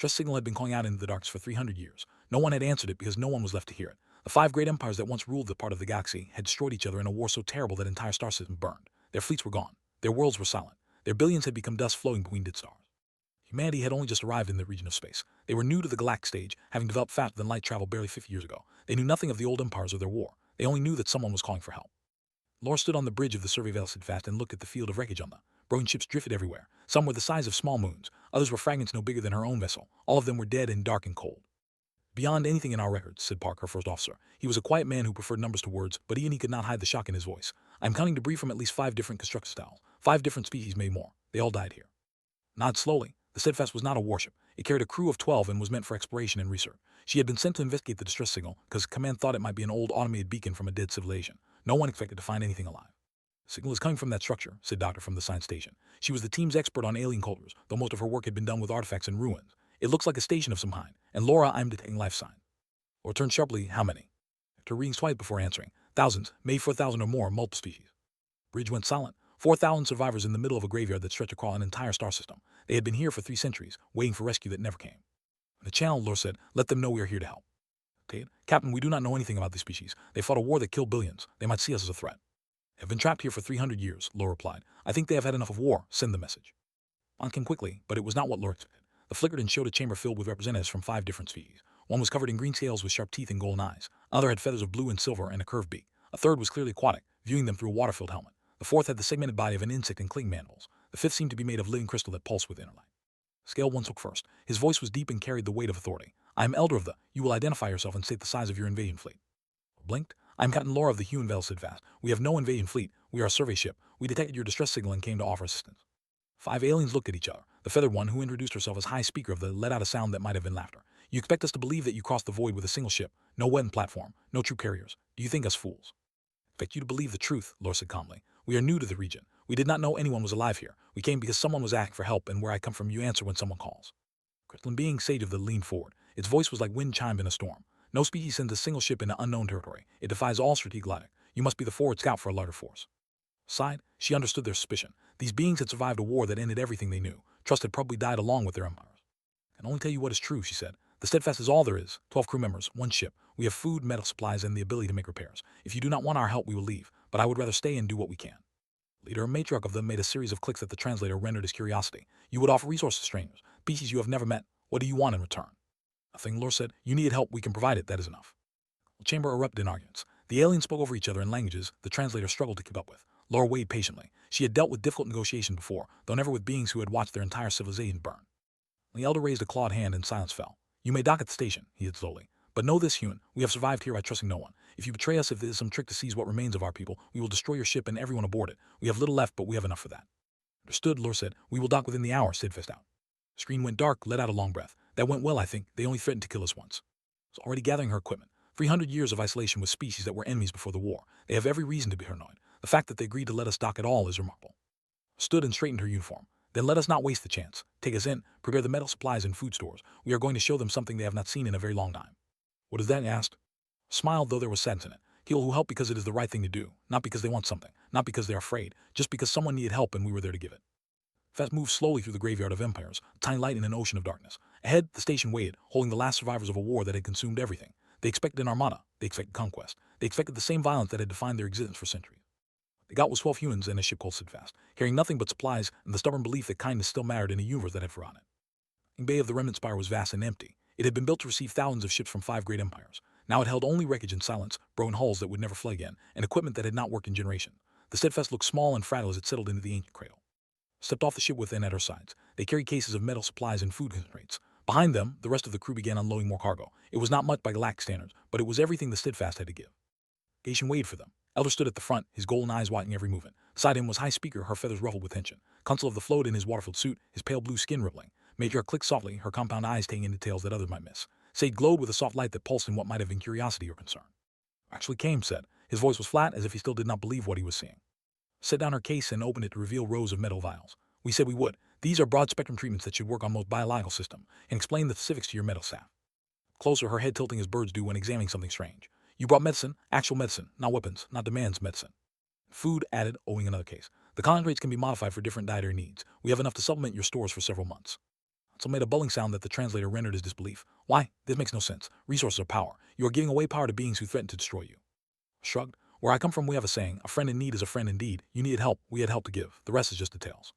Distress signal had been calling out into the darkness for 300 years. No one had answered it because no one was left to hear it. The five great empires that once ruled the part of the galaxy had destroyed each other in a war so terrible that entire star systems burned. Their fleets were gone. Their worlds were silent. Their billions had become dust floating between dead stars. Humanity had only just arrived in the region of space. They were new to the galactic stage, having developed faster than light travel barely 50 years ago. They knew nothing of the old empires or their war. They only knew that someone was calling for help. Laura stood on the bridge of the survey vessel fast and looked at the field of wreckage on them. Broken ships drifted everywhere. Some were the size of small moons. Others were fragments no bigger than her own vessel. All of them were dead and dark and cold. Beyond anything in our records, said Park, her first officer. He was a quiet man who preferred numbers to words, but he could not hide the shock in his voice. I'm counting debris from at least 5 different construction styles. 5 different species, maybe more. They all died here. Nod slowly. The Steadfast was not a warship. It carried a crew of 12 and was meant for exploration and research. She had been sent to investigate the distress signal because command thought it might be an old automated beacon from a dead civilization. No one expected to find anything alive. Signal is coming from that structure, said Doctor from the science station. She was the team's expert on alien cultures, though most of her work had been done with artifacts and ruins. It looks like a station of some kind. And Laura, I'm detecting life signs. Or turned sharply, how many? Her readings twice before answering. Thousands, maybe 4,000 or more, multiple species. Bridge went silent. 4,000 survivors in the middle of a graveyard that stretched across an entire star system. They had been here for 3 centuries, waiting for rescue that never came. In the channel, Laura said, let them know we are here to help. Tate, Captain, we do not know anything about these species. They fought a war that killed billions. They might see us as a threat. They have been trapped here for 300 years, Laura replied. I think they have had enough of war. Send the message. On came quickly, but it was not what Laura expected. The flickered and showed a chamber filled with representatives from 5 different species. One was covered in green scales with sharp teeth and golden eyes. Another had feathers of blue and silver and a curved beak. A third was clearly aquatic, viewing them through a water-filled helmet. The fourth had the segmented body of an insect and clinging mandibles. The fifth seemed to be made of living crystal that pulsed with inner light. Scale 1 spoke first. His voice was deep and carried the weight of authority. I am Elder of the. You will identify yourself and state the size of your invasion fleet. Blinked. I am Captain Laura of the Human Vessel, said fast. We have no invasion fleet. We are a survey ship. We detected your distress signal and came to offer assistance. 5 aliens looked at each other. The feathered one, who introduced herself as High Speaker of the, let out a sound that might have been laughter. You expect us to believe that you crossed the void with a single ship, no weapon platform, no troop carriers. Do you think us fools? Expect you to believe the truth, Laura said calmly. We are new to the region. We did not know anyone was alive here. We came because someone was asking for help, and where I come from, you answer when someone calls. Crystalline being sage of the leaned forward. Its voice was like wind chime in a storm. No species sends a single ship into unknown territory. It defies all strategic logic. You must be the forward scout for a larger force. Sighed, she understood their suspicion. These beings had survived a war that ended everything they knew. Trust had probably died along with their empires. I can only tell you what is true, she said. The Steadfast is all there is. 12 crew members, 1 ship. We have food, metal supplies, and the ability to make repairs. If you do not want our help, we will leave, but I would rather stay and do what we can. Leader, a matriarch of them, made a series of clicks that the translator rendered his curiosity. You would offer resources to strangers, species you have never met. What do you want in return? Nothing, Laura said. You needed help, we can provide it, that is enough. The chamber erupted in arguments. The aliens spoke over each other in languages the translator struggled to keep up with. Laura weighed patiently. She had dealt with difficult negotiations before, though never with beings who had watched their entire civilization burn. The elder raised a clawed hand and silence fell. You may dock at the station, he said slowly. But know this, human, we have survived here by trusting no one. If you betray us, if there is some trick to seize what remains of our people, we will destroy your ship and everyone aboard it. We have little left, but we have enough for that. Understood, Laura said. We will dock within the hour, steadfast out. Screen went dark, let out a long breath. That went well, I think. They only threatened to kill us once. Was already gathering her equipment. 300 years of isolation with species that were enemies before the war. They have every reason to be paranoid. The fact that they agreed to let us dock at all is remarkable. Stood and straightened her uniform. Then let us not waste the chance. Take us in, prepare the metal supplies and food stores. We are going to show them something they have not seen in a very long time. What is that? He asked. Smiled, though there was sadness in it. People who help because it is the right thing to do, not because they want something, not because they are afraid, just because someone needed help and we were there to give it. Fast moved slowly through the graveyard of empires, a tiny light in an ocean of darkness. Ahead, the station waited, holding the last survivors of a war that had consumed everything. They expected an armada. They expected conquest. They expected the same violence that had defined their existence for centuries. They got was 12 humans and a ship called Steadfast, carrying nothing but supplies and the stubborn belief that kindness still mattered in a universe that had forgotten it. The bay of the remnant spire was vast and empty. It had been built to receive thousands of ships from 5 great empires. Now it held only wreckage and silence, broken hulls that would never fly again, and equipment that had not worked in generations. The Steadfast looked small and fragile as it settled into the ancient cradle. Stepped off the ship within at her sides. They carried cases of metal supplies and food concentrates. Behind them, the rest of the crew began unloading more cargo. It was not much by galactic standards, but it was everything the Steadfast had to give. Gation waited for them. Elder stood at the front, his golden eyes watching every movement. Beside him was High Speaker, her feathers ruffled with tension. Consul of the float in his water-filled suit, his pale blue skin rippling. Matriarch clicked softly, her compound eyes taking in details that others might miss. Sage glowed with a soft light that pulsed in what might have been curiosity or concern. Actually came, said. His voice was flat, as if he still did not believe what he was seeing. Set down her case and opened it to reveal rows of metal vials. We said we would. These are broad-spectrum treatments that should work on most biological systems, and explain the specifics to your metal staff. Closer, her head tilting as birds do when examining something strange. You brought medicine, actual medicine, not weapons, not demands medicine. Food added, owing another case. The concentrates can be modified for different dietary needs. We have enough to supplement your stores for several months. So made a bulling sound that the translator rendered his disbelief. Why? This makes no sense. Resources are power. You are giving away power to beings who threaten to destroy you. Shrugged. Where I come from, we have a saying, a friend in need is a friend indeed. You needed help, we had help to give. The rest is just details.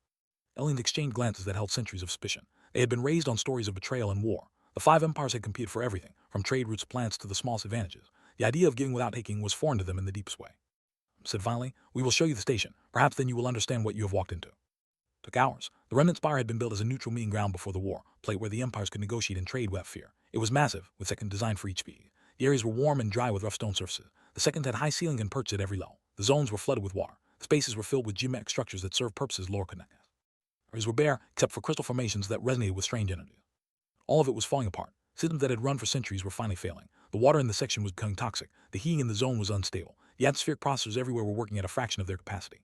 Aliens exchanged glances that held centuries of suspicion. They had been raised on stories of betrayal and war. The five empires had competed for everything, from trade routes, plants to the smallest advantages. The idea of giving without taking was foreign to them in the deepest way. Said finally, we will show you the station. Perhaps then you will understand what you have walked into. Took hours. The remnant spire had been built as a neutral meeting ground before the war, a place where the empires could negotiate and trade without fear. It was massive, with second designed for each speed. The areas were warm and dry with rough stone surfaces. The second had high ceiling and perched at every level. The zones were flooded with water. The spaces were filled with geometric structures that served purposes lore could not guess. Areas were bare, except for crystal formations that resonated with strange energy. All of it was falling apart. Systems that had run for centuries were finally failing. The water in the section was becoming toxic. The heating in the zone was unstable. The atmospheric processors everywhere were working at a fraction of their capacity.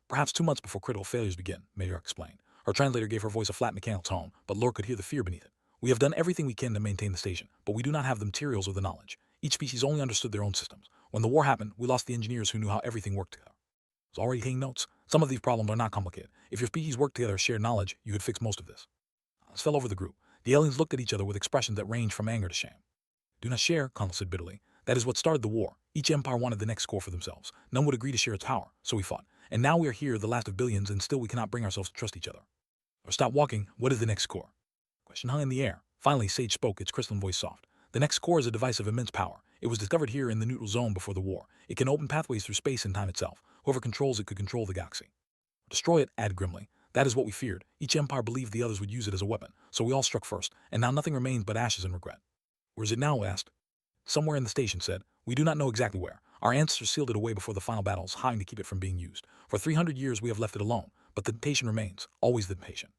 Perhaps 2 months before critical failures begin, Mayar explained. Her translator gave her voice a flat mechanical tone, but Lore could hear the fear beneath it. We have done everything we can to maintain the station, but we do not have the materials or the knowledge. Each species only understood their own systems. When the war happened, we lost the engineers who knew how everything worked together. I was already taking notes. Some of these problems are not complicated. If your species worked together or shared knowledge, you could fix most of this. This fell over the group. The aliens looked at each other with expressions that ranged from anger to shame. Do not share, Connell said bitterly. That is what started the war. Each empire wanted the next score for themselves. None would agree to share its power, so we fought. And now we are here, the last of billions, and still we cannot bring ourselves to trust each other. Or stop walking, what is the next score? Question hung in the air. Finally, Sage spoke, its crystalline voice soft. The next core is a device of immense power. It was discovered here in the neutral zone before the war. It can open pathways through space and time itself. Whoever controls it could control the galaxy. Destroy it, add grimly. That is what we feared. Each empire believed the others would use it as a weapon, so we all struck first, and now nothing remains but ashes and regret. Where is it now? Asked. Somewhere in the station, said. We do not know exactly where. Our ancestors sealed it away before the final battles, hiding to keep it from being used. For 300 years we have left it alone, but the temptation remains, always the temptation.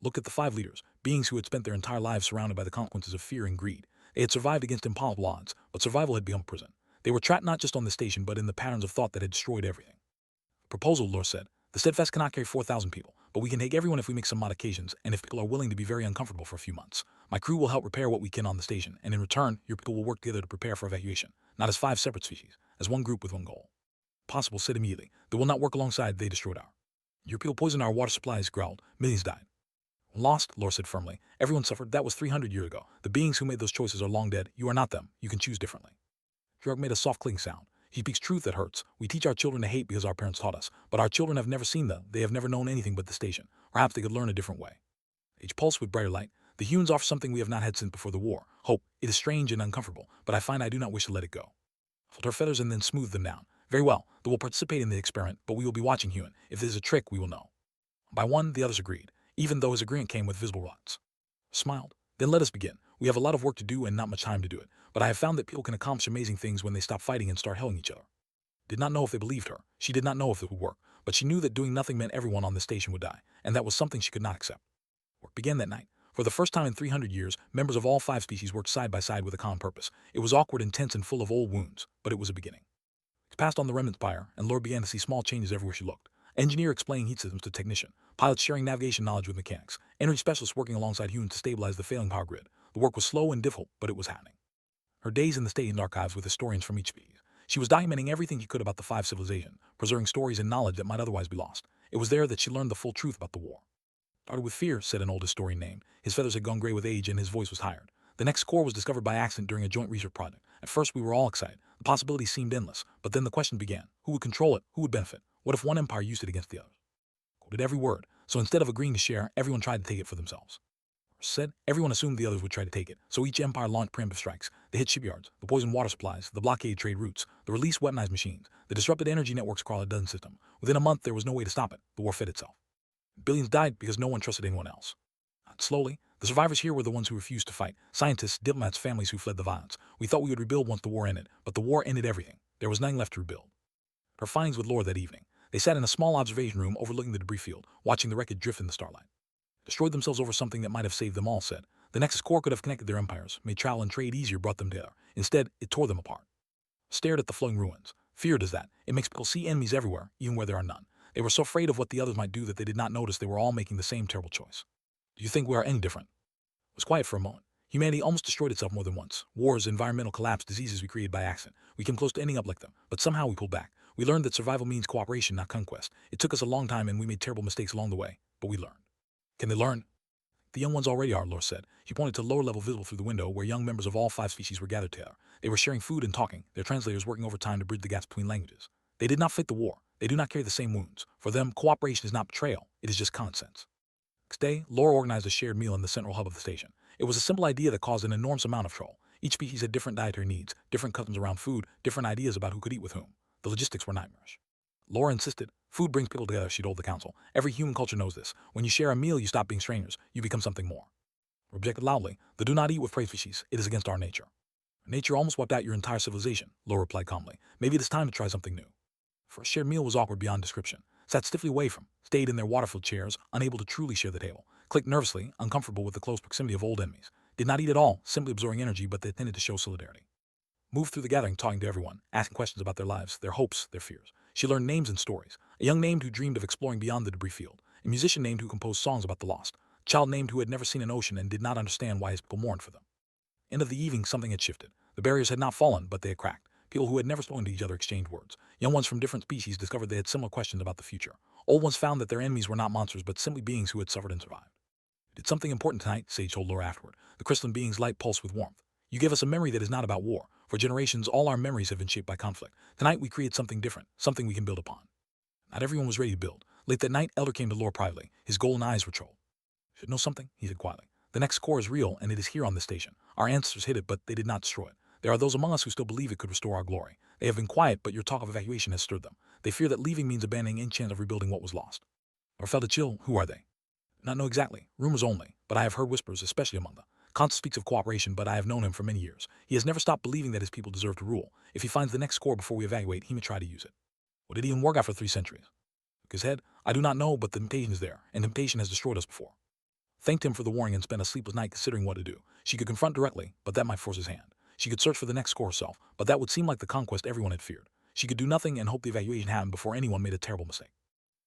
Look at the 5 leaders, beings who had spent their entire lives surrounded by the consequences of fear and greed. They had survived against impossible odds, but survival had become prison. They were trapped not just on the station, but in the patterns of thought that had destroyed everything. Proposal, Lore said. The Steadfast cannot carry 4,000 people, but we can take everyone if we make some modifications, and if people are willing to be very uncomfortable for a few months. My crew will help repair what we can on the station, and in return, your people will work together to prepare for evacuation, not as 5 separate species, as one group with one goal. Possible, said immediately. They will not work alongside, they destroyed our. Your people poisoned our water supplies, growled. Millions died. Lost, Lore said firmly. Everyone suffered. That was 300 years ago. The beings who made those choices are long dead. You are not them. You can choose differently. Drug made a soft clicking sound. He speaks truth that hurts. We teach our children to hate because our parents taught us, but our children have never seen them. They have never known anything but the station. Perhaps they could learn a different way. Age pulsed with brighter light. The humans offer something we have not had since before the war. Hope. It is strange and uncomfortable, but I find I do not wish to let it go. Felt her feathers and then smoothed them down. Very well. They will participate in the experiment, but we will be watching human. If it is a trick, we will know. By one, the others agreed, even though his agreement came with visible rods. Smiled. Then let us begin. We have a lot of work to do and not much time to do it, but I have found that people can accomplish amazing things when they stop fighting and start helping each other. Did not know if they believed her. She did not know if it would work, but she knew that doing nothing meant everyone on the station would die, and that was something she could not accept. Work began that night. For the first time in 300 years, members of all 5 species worked side by side with a common purpose. It was awkward, intense, and full of old wounds, but it was a beginning. It passed on the remnant spire, and Lore began to see small changes everywhere she looked. Engineer explaining heat systems to technician, pilots sharing navigation knowledge with mechanics, energy specialists working alongside humans to stabilize the failing power grid. The work was slow and difficult, but it was happening. Her days in the station archives with historians from each species. She was documenting everything she could about the 5 civilizations, preserving stories and knowledge that might otherwise be lost. It was there that she learned the full truth about the war. Started with fear, said an old historian named. His feathers had gone gray with age and his voice was tired. The next core was discovered by accident during a joint research project. At first we were all excited. The possibilities seemed endless, but then the question began. Who would control it? Who would benefit? What if one empire used it against the others? Quoted every word, so instead of agreeing to share, everyone tried to take it for themselves. Said everyone assumed the others would try to take it, so each empire launched preemptive strikes. They hit shipyards, the poisoned water supplies, the blockade trade routes, the released weaponized machines, the disrupted energy networks across a dozen systems. Within a month, there was no way to stop it. The war fed itself. Billions died because no one trusted anyone else. Slowly, the survivors here were the ones who refused to fight. Scientists, diplomats, families who fled the violence. We thought we would rebuild once the war ended, but the war ended everything. There was nothing left to rebuild. Her findings with Lore that evening. They sat in a small observation room overlooking the debris field, watching the wreckage drift in the starlight. Destroyed themselves over something that might have saved them all, said. The Nexus Core could have connected their empires, made travel and trade easier, brought them together. Instead, it tore them apart. Stared at the floating ruins. Fear does that. It makes people see enemies everywhere, even where there are none. They were so afraid of what the others might do that they did not notice they were all making the same terrible choice. Do you think we are any different? It was quiet for a moment. Humanity almost destroyed itself more than once. Wars, environmental collapse, diseases we created by accident. We came close to ending up like them, but somehow we pulled back. We learned that survival means cooperation, not conquest. It took us a long time and we made terrible mistakes along the way, but we learned. Can they learn? The young ones already are, Laura said. She pointed to lower level visible through the window where young members of all 5 species were gathered together. They were sharing food and talking, their translators working overtime to bridge the gaps between languages. They did not fight the war. They do not carry the same wounds. For them, cooperation is not betrayal. It is just common sense. Next day, Laura organized a shared meal in the central hub of the station. It was a simple idea that caused an enormous amount of trouble. Each species had different dietary needs, different customs around food, different ideas about who could eat with whom. The logistics were nightmarish. Laura insisted, food brings people together, she told the council. Every human culture knows this. When you share a meal, you stop being strangers. You become something more. Objected loudly, the do not eat with prey species. It is against our nature. Nature almost wiped out your entire civilization, Laura replied calmly. Maybe it is time to try something new. First shared meal was awkward beyond description. Sat stiffly away from, stayed in their water-filled chairs, unable to truly share the table. Clicked nervously, uncomfortable with the close proximity of old enemies. Did not eat at all, simply absorbing energy, but they tended to show solidarity. Moved through the gathering, talking to everyone, asking questions about their lives, their hopes, their fears. She learned names and stories. A young named who dreamed of exploring beyond the debris field. A musician named who composed songs about the lost. A child named who had never seen an ocean and did not understand why his people mourned for them. End of the evening, something had shifted. The barriers had not fallen, but they had cracked. People who had never spoken to each other exchanged words. Young ones from different species discovered they had similar questions about the future. Old ones found that their enemies were not monsters, but simply beings who had suffered and survived. "We did something important tonight," Sage told Laura afterward. The crystalline being's light pulsed with warmth. "You gave us a memory that is not about war. For generations, all our memories have been shaped by conflict. Tonight, we create something different, something we can build upon." Not everyone was ready to build. Late that night, Elder came to Laura privately. His golden eyes were troubled. "Should know something," he said quietly. "The next core is real, and it is here on this station. Our ancestors hid it, but they did not destroy it. There are those among us who still believe it could restore our glory. They have been quiet, but your talk of evacuation has stirred them. They fear that leaving means abandoning any chance of rebuilding what was lost." Or felt a chill. "Who are they?" "Not know exactly. Rumors only. But I have heard whispers, especially among them. Consul speaks of cooperation, but I have known him for many years. He has never stopped believing that his people deserve to rule. If he finds the next core before we evacuate, he may try to use it." "What did he even work out for 3 centuries?" Shook his head. "I do not know, but the temptation is there, and temptation has destroyed us before." Thanked him for the warning and spent a sleepless night considering what to do. She could confront directly, but that might force his hand. She could search for the next core herself, but that would seem like the conquest everyone had feared. She could do nothing and hope the evacuation happened before anyone made a terrible mistake.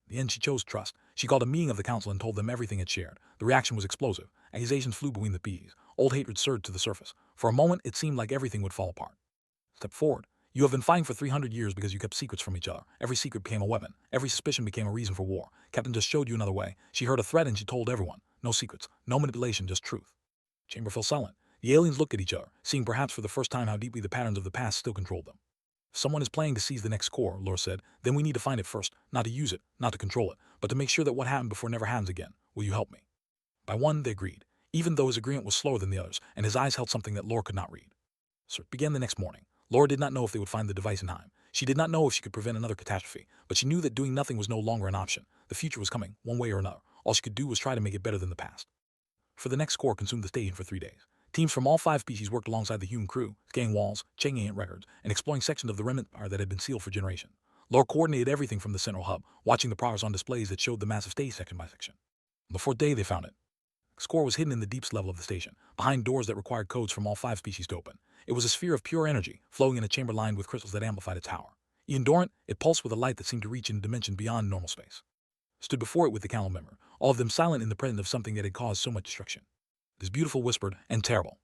In the end, she chose trust. She called a meeting of the council and told them everything it shared. The reaction was explosive. Accusations flew between the peas. Old hatred surged to the surface. For a moment, it seemed like everything would fall apart. Step forward. "You have been fighting for 300 years because you kept secrets from each other. Every secret became a weapon. Every suspicion became a reason for war. Captain just showed you another way. She heard a threat and she told everyone. No secrets, no manipulation, just truth." Chamber fell silent. The aliens looked at each other, seeing perhaps for the first time how deeply the patterns of the past still controlled them. "If someone is planning to seize the next core," Laura said, "then we need to find it first. Not to use it, not to control it, but to make sure that what happened before never happens again. Will you help me?" By one, they agreed, even though his agreement was slower than the others, and his eyes held something that Laura could not read. Search began the next morning. Laura did not know if they would find the device in time. She did not know if she could prevent another catastrophe, but she knew that doing nothing was no longer an option. The future was coming, one way or another. All she could do was try to make it better than the past. For the next core consumed the station for 3 days. Teams from all 5 species worked alongside the human crew, scanning walls, checking ancient records, and exploring sections of the remnant empire that had been sealed for generations. Laura coordinated everything from the central hub, watching the progress on displays that showed the massive stage section by section. On the 4th day, they found it. The score was hidden in the deepest level of the station, behind doors that required codes from all 5 species to open. It was a sphere of pure energy, flowing in a chamber lined with crystals that amplified its power. Even dormant, it pulsed with a light that seemed to reach in a dimension beyond normal space. Stood before it with the council member, all of them silent in the presence of something that had caused so much destruction. "This beautiful," whispered, "and terrible.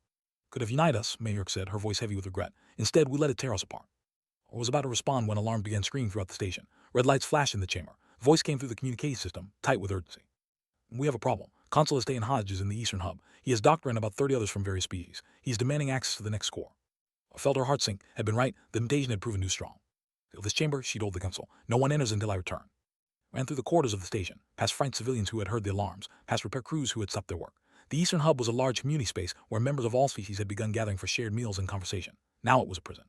Could have united us," Mayurk said, her voice heavy with regret. "Instead, we let it tear us apart." Or was about to respond when alarms began screaming throughout the station. Red lights flashed in the chamber. A voice came through the communication system, tight with urgency. "We have a problem. Consul is staying Hodge in the eastern hub. He has Doctor and about 30 others from various species. He is demanding access to the next core." I felt her heart sink. Had been right. The temptation had proven too strong. "Fill this chamber," she told the council. "No one enters until I return." Ran through the corridors of the station, past frightened civilians who had heard the alarms, past repair crews who had stopped their work. The eastern hub was a large community space where members of all species had begun gathering for shared meals and conversation. Now it was a prison.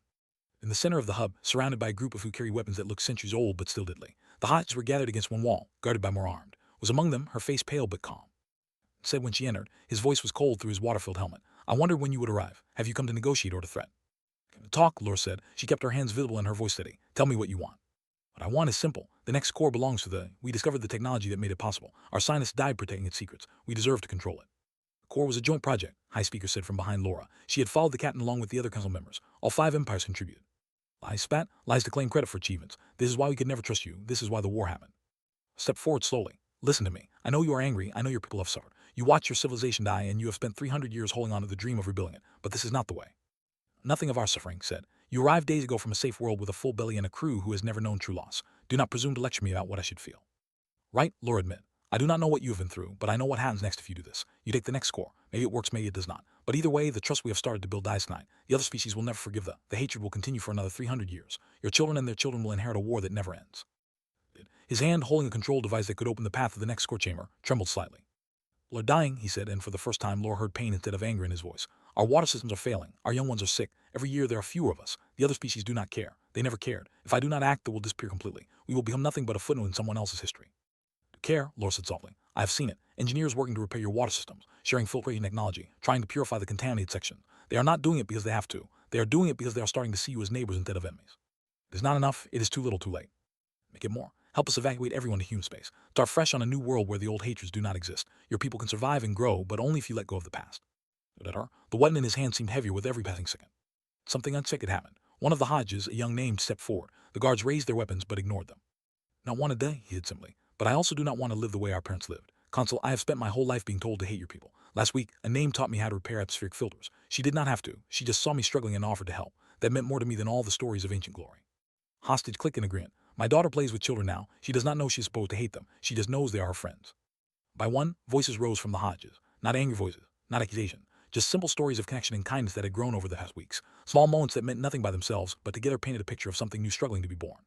In the center of the hub, surrounded by a group of who carried weapons that looked centuries old but still deadly, the Hodges were gathered against one wall, guarded by more armed. Was among them, her face pale but calm. Said when she entered, his voice was cold through his water-filled helmet. "I wondered when you would arrive. Have you come to negotiate or to threat?" "To talk," Laura said. She kept her hands visible and her voice steady. "Tell me what you want." "What I want is simple. The next core belongs to the... We discovered the technology that made it possible. Our scientists died protecting its secrets. We deserve to control it." The core was a joint project, High Speaker said from behind Laura. She had followed the captain along with the other council members. All 5 empires contributed. Lies spat, lies to claim credit for achievements. This is why we could never trust you. This is why the war happened. Step forward slowly. Listen to me. I know you are angry. I know your people have suffered. You watched your civilization die, and you have spent 300 years holding on to the dream of rebuilding it. But this is not the way. "Nothing of our suffering," said. "You arrived days ago from a safe world with a full belly and a crew who has never known true loss. Do not presume to lecture me about what I should feel." "Right," Laura admitted. I do not know what you have been through, but I know what happens next if you do this. You take the next score. Maybe it works, maybe it does not. But either way, the trust we have started to build dies tonight. The other species will never forgive the hatred will continue for another 300 years. Your children and their children will inherit a war that never ends. His hand, holding a control device that could open the path to the next score chamber, trembled slightly. People are dying, he said, and for the first time Laura heard pain instead of anger in his voice. Our water systems are failing. Our young ones are sick. Every year there are fewer of us. The other species do not care. They never cared. If I do not act, they will disappear completely. We will become nothing but a footnote in someone else's history. To care, Laura said softly. I have seen it. Engineers working to repair your water systems, sharing filtration technology, trying to purify the contaminated section. They are not doing it because they have to. They are doing it because they are starting to see you as neighbors instead of enemies. It is not enough. It is too little too late. Make it more. Help us evacuate everyone to human space. Start fresh on a new world where the old hatreds do not exist. Your people can survive and grow, but only if you let go of the past. The weapon in his hand seemed heavier with every passing second. Something unexpected happened. One of the Hodges, a young name, stepped forward. The guards raised their weapons but ignored them. Not one a day, he said simply. But I also do not want to live the way our parents lived. Consul, I have spent my whole life being told to hate your people. Last week, a name taught me how to repair atmospheric filters. She did not have to. She just saw me struggling and offered to help. That meant more to me than all the stories of ancient glory. Hostage clicked in agreement. My daughter plays with children now. She does not know she is supposed to hate them. She just knows they are her friends. By one, voices rose from the Hodges. Not angry voices, not accusation. Just simple stories of connection and kindness that had grown over the past weeks. Small moments that meant nothing by themselves, but together painted a picture of something new struggling to be born.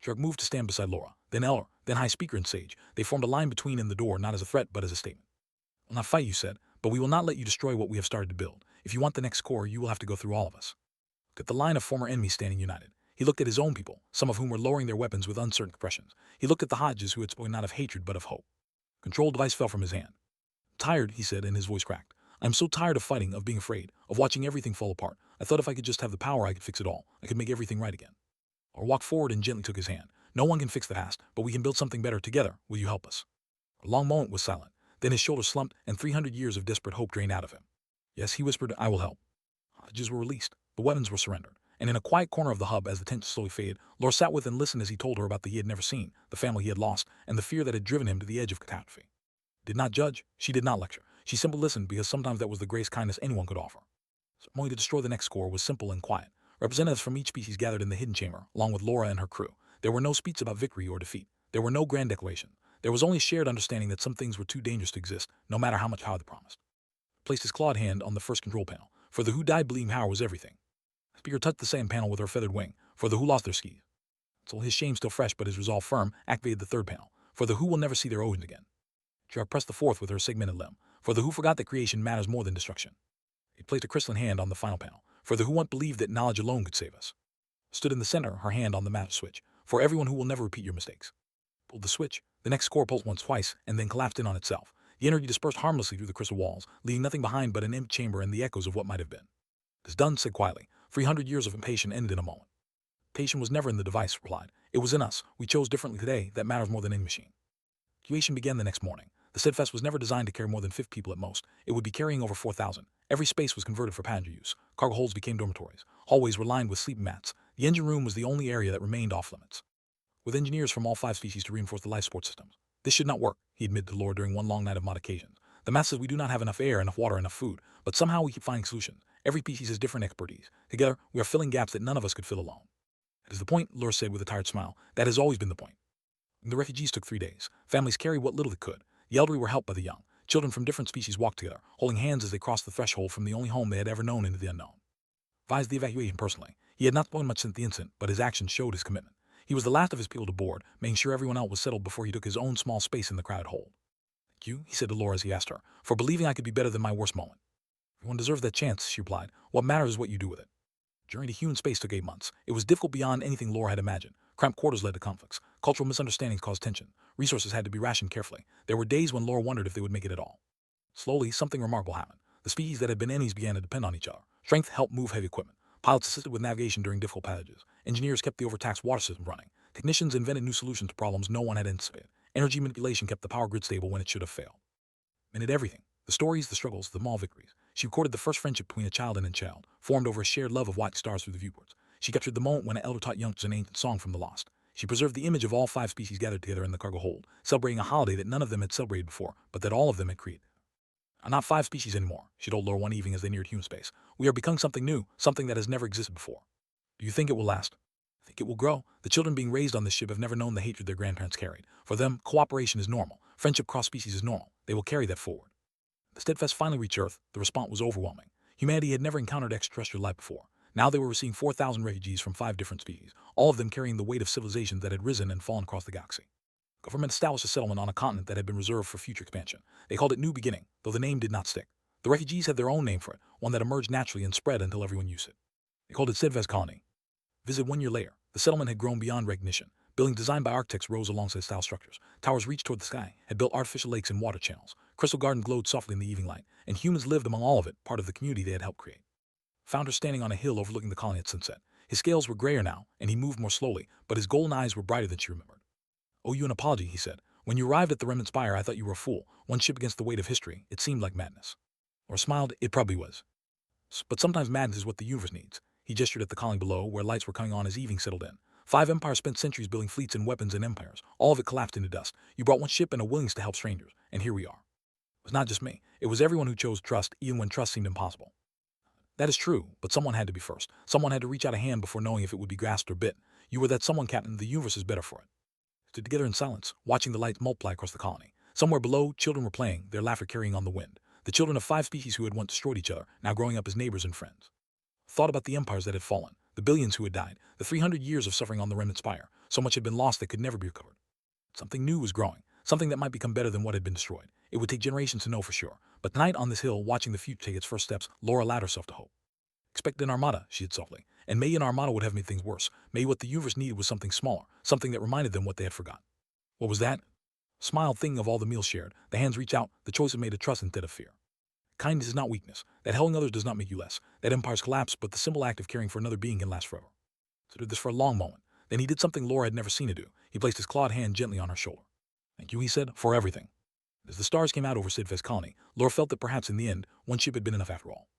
Shark moved to stand beside Laura, then Eller, then High Speaker and Sage. They formed a line between in the door, not as a threat, but as a statement. We'll not fight, you said, but we will not let you destroy what we have started to build. If you want the next score, you will have to go through all of us. Look at the line of former enemies standing united. He looked at his own people, some of whom were lowering their weapons with uncertain expressions. He looked at the Hodges who had spoken not of hatred but of hope. Control device fell from his hand. Tired, he said, and his voice cracked. I'm so tired of fighting, of being afraid, of watching everything fall apart. I thought if I could just have the power, I could fix it all. I could make everything right again. Or walked forward and gently took his hand. No one can fix the past, but we can build something better together. Will you help us? A long moment was silent. Then his shoulders slumped, and 300 years of desperate hope drained out of him. Yes, he whispered, I will help. Hodges were released. The weapons were surrendered. And in a quiet corner of the hub, as the tension slowly faded, Laura sat with and listened as he told her about the he had never seen, the family he had lost, and the fear that had driven him to the edge of catastrophe. Did not judge. She did not lecture. She simply listened because sometimes that was the greatest kindness anyone could offer. Ceremony to destroy the next score was simple and quiet. Representatives from each species gathered in the hidden chamber, along with Laura and her crew. There were no speeches about victory or defeat. There were no grand declarations. There was only shared understanding that some things were too dangerous to exist, no matter how much power they promised. He placed his clawed hand on the first control panel. For the who died believing power was everything. The speaker touched the same panel with her feathered wing. For the who lost their skis. So his shame still fresh but his resolve firm, activated the third panel. For the who will never see their oceans again. She pressed the fourth with her segmented limb. For the who forgot that creation matters more than destruction. He placed a crystalline hand on the final panel. For the who once believed that knowledge alone could save us. Stood in the center, her hand on the master switch. For everyone who will never repeat your mistakes. Pulled the switch. The next score pulsed once twice, and then collapsed in on itself. The energy dispersed harmlessly through the crystal walls, leaving nothing behind but an empty chamber and the echoes of what might have been. It is done, said quietly. 300 years of impatience ended in a moment. Patience was never in the device, replied. It was in us. We chose differently today. That matters more than any machine. Evacuation began the next morning. The Steadfast was never designed to carry more than 50 people at most. It would be carrying over 4,000. Every space was converted for passenger use. Cargo holds became dormitories. Hallways were lined with sleeping mats. The engine room was the only area that remained off limits. With engineers from all 5 species to reinforce the life support systems. This should not work, he admitted to Laura during one long night of mod occasions. The math says we do not have enough air, enough water, enough food, but somehow we keep finding solutions. Every species has different expertise. Together, we are filling gaps that none of us could fill alone. That is the point, Laura said with a tired smile. That has always been the point. The refugees took 3 days. Families carried what little they could. The elderly were helped by the young. Children from different species walked together, holding hands as they crossed the threshold from the only home they had ever known into the unknown. Advised the evacuation personally. He had not spoken much since the incident, but his actions showed his commitment. He was the last of his people to board, making sure everyone else was settled before he took his own small space in the crowded hold. Thank you, he said to Laura as he asked her, for believing I could be better than my worst moment. Everyone deserves that chance, she replied. What matters is what you do with it. Journey to human space took 8 months. It was difficult beyond anything Laura had imagined. Cramped quarters led to conflicts. Cultural misunderstandings caused tension. Resources had to be rationed carefully. There were days when Laura wondered if they would make it at all. Slowly, something remarkable happened. The species that had been enemies began to depend on each other. Strength helped move heavy equipment. Pilots assisted with navigation during difficult passages. Engineers kept the overtaxed water system running. Technicians invented new solutions to problems no one had anticipated. Energy manipulation kept the power grid stable when it should have failed. Minute everything. The stories, the struggles, the small victories. She recorded the first friendship between a child and a child, formed over a shared love of watching stars through the viewports. She captured the moment when an elder taught youngsters an ancient song from the lost. She preserved the image of all 5 species gathered together in the cargo hold, celebrating a holiday that none of them had celebrated before, but that all of them had created. I'm not 5 species anymore, she told Laura one evening as they neared human space. We are becoming something new, something that has never existed before. Do you think it will last? I think it will grow. The children being raised on this ship have never known the hatred their grandparents carried. For them, cooperation is normal. Friendship cross species is normal. They will carry that forward. The Steadfast finally reached Earth. The response was overwhelming. Humanity had never encountered extraterrestrial life before. Now they were receiving 4,000 refugees from 5 different species, all of them carrying the weight of civilizations that had risen and fallen across the galaxy. Government established a settlement on a continent that had been reserved for future expansion. They called it New Beginning, though the name did not stick. The refugees had their own name for it, one that emerged naturally and spread until everyone used it. They called it Steadfast Colony. Visit 1 year later. The settlement had grown beyond recognition. Buildings designed by architects rose alongside style structures. Towers reached toward the sky, had built artificial lakes and water channels. Crystal Garden glowed softly in the evening light, and humans lived among all of it, part of the community they had helped create. Found her standing on a hill overlooking the colony at sunset. His scales were grayer now, and he moved more slowly, but his golden eyes were brighter than she remembered. "Owe you an apology," he said. "When you arrived at the Remnant Spire, I thought you were a fool. One ship against the weight of history. It seemed like madness." Or smiled. "It probably was. But sometimes madness is what the universe needs." He gestured at the colony below, where lights were coming on as evening settled in. 5 empires spent centuries building fleets and weapons and empires. All of it collapsed into dust. You brought one ship and a willingness to help strangers, and here we are. It was not just me. It was everyone who chose trust, even when trust seemed impossible. That is true, but someone had to be first. Someone had to reach out a hand before knowing if it would be grasped or bit. You were that someone, Captain. The universe is better for it. Stood together in silence, watching the lights multiply across the colony. Somewhere below, children were playing, their laughter carrying on the wind. The children of 5 species who had once destroyed each other, now growing up as neighbors and friends. Thought about the empires that had fallen, the billions who had died, the 300 years of suffering on the Remnant Spire. So much had been lost that could never be recovered. Something new was growing, something that might become better than what had been destroyed. It would take generations to know for sure. But tonight on this hill, watching the future take its first steps, Laura allowed herself to hope. "Expect an Armada," she said softly. "And maybe an Armada would have made things worse. Maybe what the universe needed was something smaller, something that reminded them what they had forgotten." "What was that?" Smiled, thinking of all the meals shared. The hands reach out, the choice is made of trust instead of fear. Kindness is not weakness. That helping others does not make you less. That empires collapse, but the simple act of caring for another being can last forever. So did this for a long moment. Then he did something Laura had never seen him do. He placed his clawed hand gently on her shoulder. "Thank you," he said, "for everything." As the stars came out over Steadfast Colony, Laura felt that perhaps in the end, one ship had been enough after all.